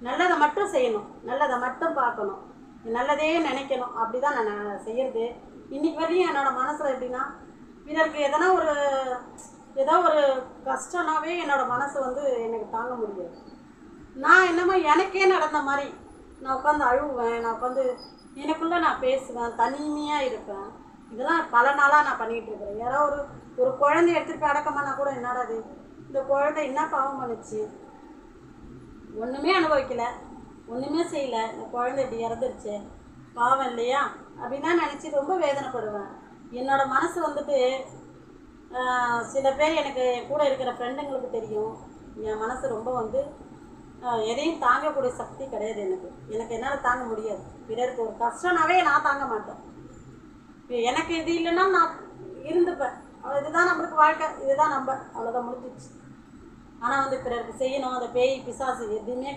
நல்லதை மட்டும் செய்யணும், நல்லதை மட்டும் பார்க்கணும், நல்லதே நினைக்கணும். அப்படி தான் நான் செய்கிறது. இன்றைக்கி வரையும் என்னோடய மனசில் எப்படின்னா, பிறருக்கு ஏதோ ஒரு கஷ்டம்னாவே என்னோடய மனசு வந்து எனக்கு தாங்க முடியாது. நான் என்னமோ எனக்கே நடந்த மாதிரி நான் உட்காந்து அழுவேன், நான் உட்காந்து எனக்குள்ளே நான் பேசுவேன், தனிமையாக இருப்பேன். இதெல்லாம் பல நாளாக நான் பண்ணிகிட்ருக்குறேன். யாரோ ஒரு குழந்தை எடுத்துகிட்டு போய் அடக்கமானா கூட என்னடா அது, இந்த குழந்தை என்ன பாவம் பண்ணுச்சு, ஒன்றுமே அனுபவிக்கலை, ஒன்றுமே செய்யலை, இந்த குழந்தை இப்படி இறந்துருச்சு, பாவம் இல்லையா அப்படின்னா நினச்சி ரொம்ப வேதனைப்படுவேன். என்னோடய மனசு வந்துட்டு சில பேர் எனக்கு கூட இருக்கிற ஃப்ரெண்டுங்களுக்கு தெரியும், என் மனசு ரொம்ப வந்து எதையும் தாங்கக்கூடிய சக்தி கிடையாது எனக்கு என்னால் தாங்க முடியாது. பிறருக்கு ஒரு கஷ்டம்னாவே நான் தாங்க மாட்டேன். எனக்கு இது இல்லைன்னா நான் இருந்துப்பேன். இதுதான் நம்மளுக்கு வாழ்க்கை, இதுதான் நம்ம, அவ்வளோதான் முடிஞ்சிச்சு. ஆனால் வந்து பிறருக்கு செய்யணும், அந்த பேய் பிசாசு எதுவுமே